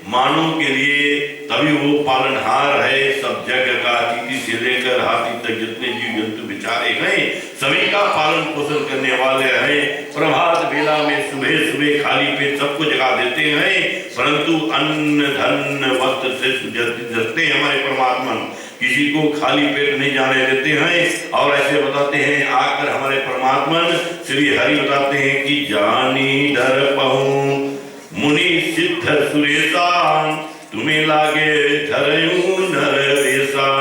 मानव के लिए, तभी वो पालनहार है सब जग का। चींटी से लेकर हाथी तक जितने जीव जंतु बेचारे हैं सभी का पालन पोषण करने वाले हैं। प्रभात बेला में सुबह सुबह खाली पेट सबको जगा देते हैं, परंतु अन्न धन वस्त्र से जगते हमारे परमात्मा किसी को खाली पेट नहीं जाने देते हैं। और ऐसे बताते हैं आकर हमारे परमात्मा श्री हरि बताते हैं कि जानी डर पहूं मुनि सिद्ध सुरेशा तुम्हें लागे धरयूं नर वेशा।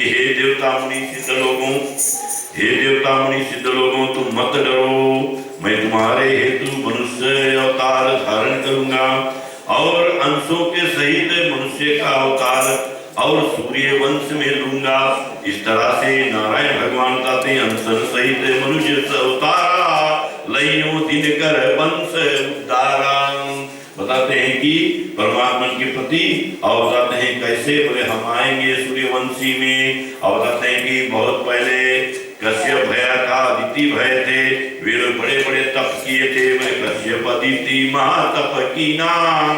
हे देवता मुनि सिद्ध लोगों, हे देवता मुनि सिद्ध लोगों, तुम मत डरो, मैं तुम्हारे हेतु मनुष्य अवतार धारण करूंगा और अंशों के सहित मनुष्य का अवतार और सूर्य वंश में लूंगा। इस तरह से नारायण भगवान बताते हैं अंश सहित मनुष्य अवतारा लइयो दिनकर वंश उद्धारा। बताते हैं कि परमात्मा के प्रति और बताते हैं कैसे बोले हम आएंगे सूर्यवंशी में। और बताते हैं कि बहुत पहले कश्यप भया था, अदिति भय थे, वे लोग बड़े बड़े तप किए थे। बोले कश्यप अदिति महातप की नाम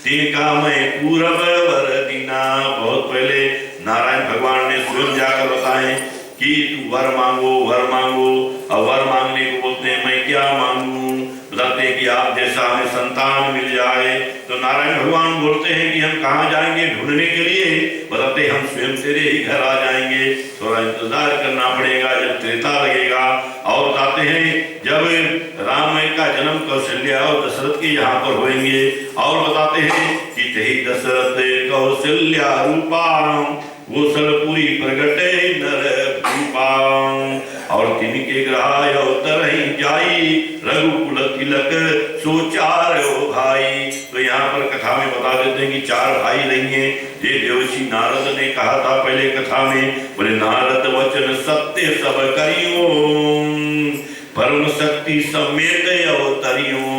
तिनका मैं पूरब वर दीना। बहुत पहले नारायण भगवान ने स्वयं जाकर बताए कि तू वर मांगो वर मांगो। और वर मांगने को बोलते हैं मैं क्या मांगू, बताते हैं कि आप जैसा हमें संतान मिल जाए। तो नारायण भगवान बोलते हैं कि हम कहाँ जाएंगे ढूंढने के लिए, बताते हम स्वयं तेरे ही घर आ जाएंगे, थोड़ा इंतजार करना पड़ेगा जब त्रेता लगेगा। और बताते हैं जब राम का जन्म कौशल्या और दशरथ के यहाँ पर होंगे। और बताते हैं कि तेहि दशरथ कौशल्या रूपा कौशलपुरी प्रगटे नर भूपा। और तिनके ग्रहाय अवतरहि जाई रघुकुल तिलक सोचार भाई। तो यहाँ पर कथा में बता देते हैं कि चार भाई रहेंगे। ये देवर्षि नारद ने कहा था पहले कथा में, बोले नारद वचन सत्य सब करियो परम शक्ति समेत अवतरियो।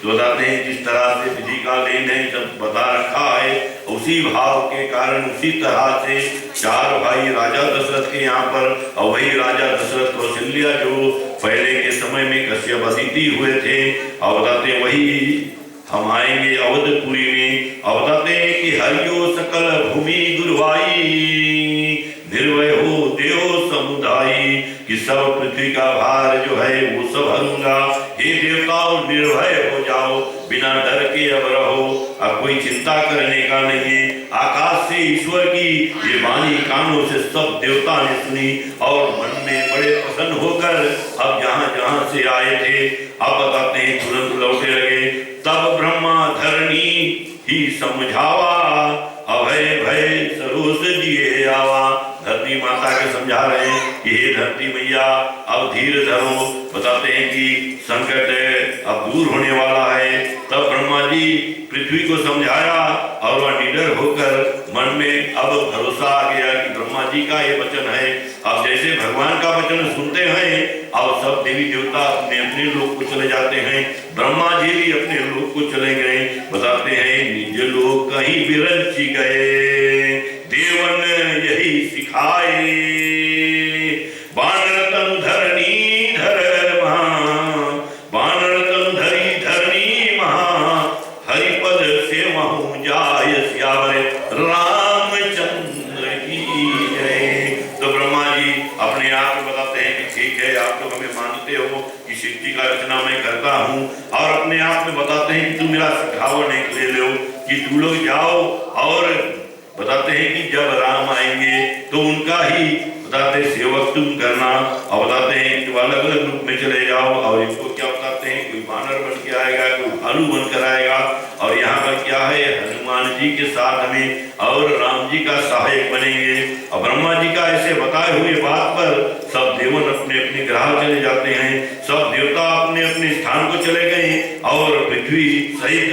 तो बताते हैं जिस तरह से विधि का लेन है सब बता रखा है, उसी भाव के कारण उसी तरह से चार भाई राजा दशरथ के यहाँ पर, और वही राजा दशरथ कौशल्या जो पहले के समय में कश्यप अदिति हुए थे। और बताते हैं वही हम आएंगे अवधपुरी में। और बताते हैं कि हरियो सकल भूमि गुरुवाई निर्भय हो देव समुदायी, कि सब पृथ्वी का भार जो है वो सब हरूंगा। हे देवताओं निर्भय हो जाओ, बिना डर के अब रहो, अब कोई चिंता करने का नहीं। आकाश से ईश्वर की ये वाणी कानों से सब देवता ने सुनी और मन में बड़े प्रसन्न होकर अब जहाँ जहाँ से आए थे अब बताते हैं तुरंत लौटे लगे। तब ब्रह्मा धरणी ही समझावा अभय भय सरोस जिए आवा। धरती माता के समझा रहे हैं कि हे धरती मैया अब धीर धरो। बताते हैं कि संकट अब दूर होने वाला है। तब ब्रह्मा जी पृथ्वी को समझाया और वह निडर होकर मन में अब भरोसा आ गया कि ब्रह्मा जी का ये वचन है। अब जैसे भगवान का वचन सुनते हैं और सब देवी देवता अपने अपने लोक को चले जाते हैं, ब्रह्मा जी भी अपने लोक को चले गए। बताते हैं निज लोक कहीं विरंच गए, देवन यही सिखाए, बानर तनु धरणी धर महा, बानर तनु धरी धरणी महा, हरिपद से महु जाय श्यावर रामचंद्र की जय। तो ब्रह्मा जी अपने आप में बताते हैं कि ठीक है आप तो हमें मानते हो कि सृष्टि का रचना मैं करता हूँ, और अपने आप में बताते हैं कि तुम मेरा सिखावा नहीं ले लो कि तुम लोग जाओ। और बताते हैं कि जब राम आएंगे तो उनका ही बताते सेवक तुम करना। और बताते हैं कि अलग अलग रूप में चले जाओ। और इनको क्या बताते हैं कोई बानर बन के आएगा, कोई भालू बन कर आएगा। और यहाँ पर क्या है हनुमान जी के साथ में और राम जी का सहायक बनेंगे। और ब्रह्मा जी का ऐसे बताए हुए बात पर सब देवन अपने अपने ग्रह चले जाते हैं, सब देवता अपने अपने स्थान को चले गए और पृथ्वी सहित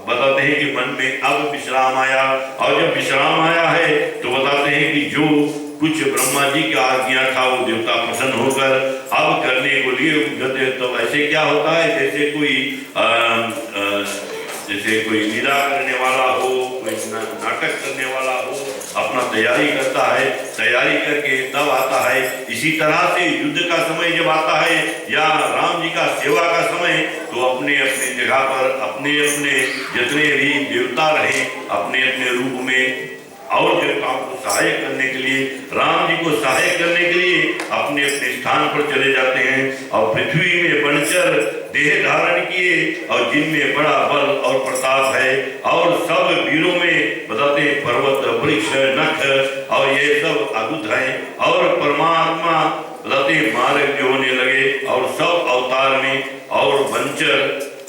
बताते हैं कि मन में अब विश्राम आया। और जब विश्राम आया है तो बताते हैं कि जो कुछ ब्रह्मा जी का आज्ञा था वो देवता प्रसन्न होकर अब करने को लिए उठते। तो ऐसे क्या होता है जैसे कोई लीला करने वाला हो, कोई नाटक करने वाला हो, अपना तैयारी करता है, तैयारी करके तब आता है। इसी तरह से युद्ध का समय जब आता है या राम जी का सेवा का समय, तो अपने अपने जगह पर अपने अपने जितने भी देवता रहे अपने अपने रूप में और जो काम को सहायक करने के लिए, राम जी को सहायक करने के लिए अपने अपने स्थान पर चले जाते हैं और पृथ्वी में बनकर देह धारण किए और जिनमें बड़ा बल और प्रताप है और सब वीरों में बताते हैं पर्वत वृक्ष नख और ये सब अद्भुत है और परमात्मा बताते हैं मार्ग जो होने लगे और सब अवतार में और वंचर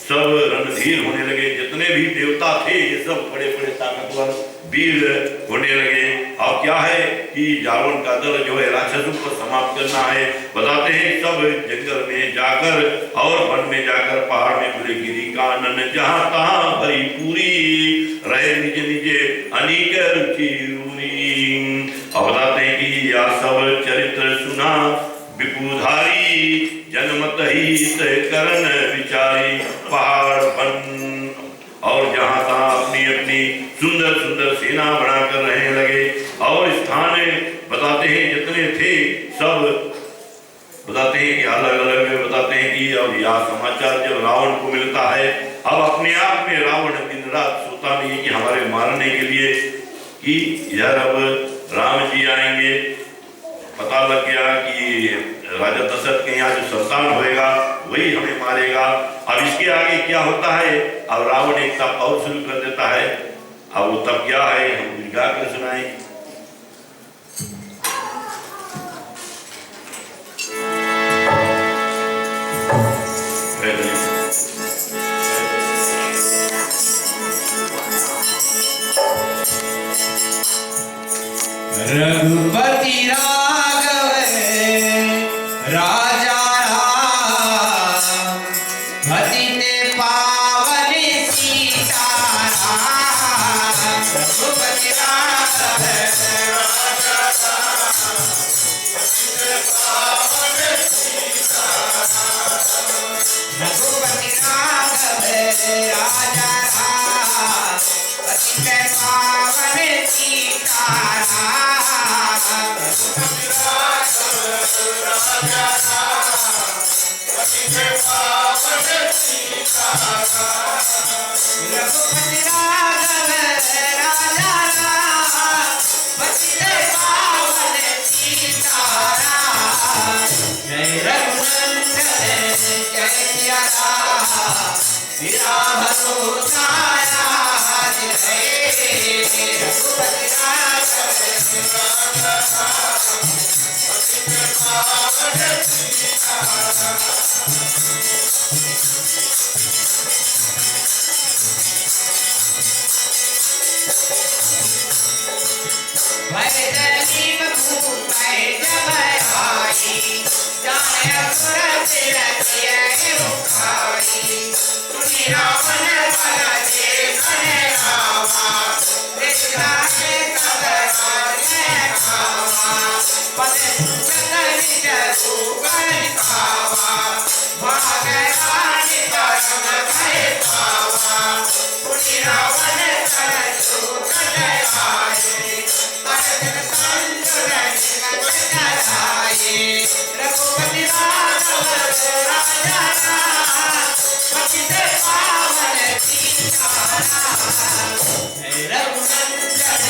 सब रणधीर होने लगे। जितने भी देवता थे ये सब बड़े बड़े ताकतवर वीर होने लगे। अब क्या है कि रावण का दल जो है राक्षसों को समाप्त करना है। बताते हैं सब जंगल में जाकर और वन में जाकर पहाड़ में बोले गिरी कानन जहां तहां भरी पूरी रहे निज निज अनेक रुचि रूरी। अब बताते हैं कि यह सब चरित्र सुना विपुधारी जनमत हित करण विचारी। पहाड़ वन और जहां तहां अपनी अपनी सुंदर सुंदर सेना बनाकर रहने लगे और स्थान बताते हैं जितने थे सब बताते हैं कि अलग अलग बताते हैं कि और यह समाचार जब रावण को मिलता है, अब अपने आप में रावण दिन रात सोता नहीं कि हमारे मारने के लिए कि यार अब राम जी आएंगे। पता लग गया कि राजा दशरथ के यहाँ जो संतान होएगा वही हमें मारेगा। अब इसके आगे क्या होता है, अब रावण एक तप और शुरू कर देता है। अब वो तब क्या है हम गा कर सुनाएं। रघुपति राघव राजा राम पतित पावन सीताराम। रघुपति राघव राजा राम पतित पावन सीताराम। रघुपति राघव राजा राम पतित पावन सीताराम। रघुपति राघव राजा राम पतित पावन सीताराम। जय रघुनंदन जय सिया राम सिया भरोसा राज है। रघुपति राघव राजा राम पतित पावन सीताराम। भरदलीप भूप जब आई जाने सुरत रचिय उखाई। सुनि रावण बल जे मन रामा निद्रा के तब राज खावा। पद जगन जरु बन खावा भाग राज परम भय पावा। सुनि रावण तरसु कट आए रघुपति राघव राजा राम पतित पावन सीताराम। रघुनंदन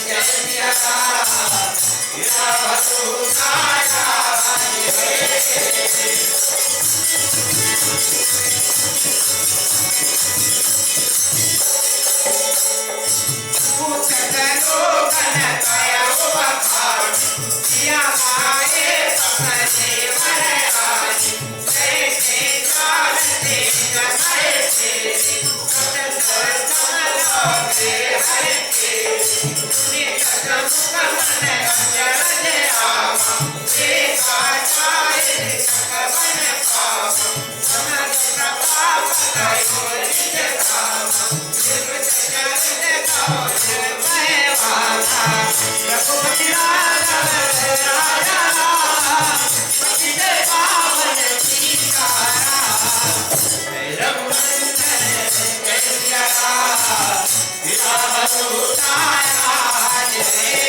जय सिया राम सिया भरोसा राज है। रघुपति राघव राजा राम पतित पावन सीताराम। रघुनंदन जय सिया राम सिया भरोसा राज है।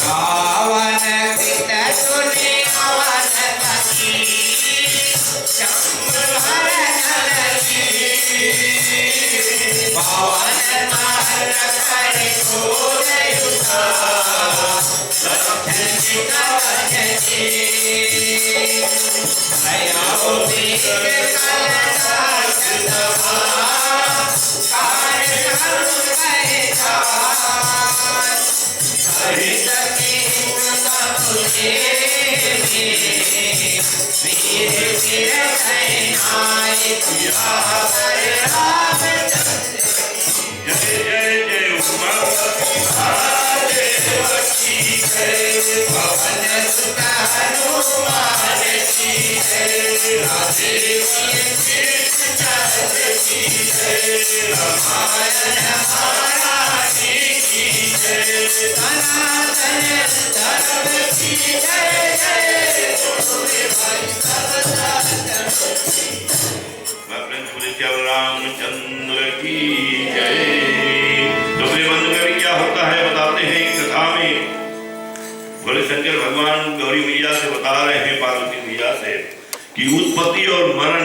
रावण कृत सुने अवन पति चंद्रभरण लगी पवन महल करे घोर युद्ध सत्संग कवचती भयो वीर कलनाश दवा कार्य हरु कहे जान हरि सके मुझे वीर वीर सेनाए पिया पर रामचंद्र जय जय जय उमापति महादेवकी जय पवन सुत हनुमान की जय राजीव कृष्ण चंद्र की जय रामायण महारानी की जय सनातन धर्म की जय जय बोले भाई सब रामचंद्र की जय। तो मेरे बंधु में क्या होता है बताते हैं एक कथा में। बोले शंकर भगवान गौरी मैया से बता रहे हैं, पार्वती मैया से, कि उत्पत्ति और मरण,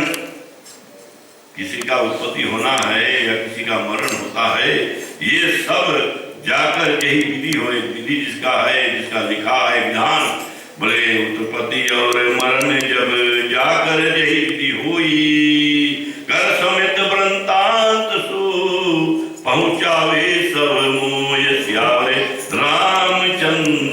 किसी का उत्पत्ति होना है या किसी का मरण होता है, ये सब जाकर यही विधि हो, विधि जिसका है, जिसका लिखा है विधान, बोले उत्पत्ति और मरण जब जाकर यही विधि हुई, कर समेत वृंतांत सु पहुंचावे सब मोय श्यावरे रामचंद्र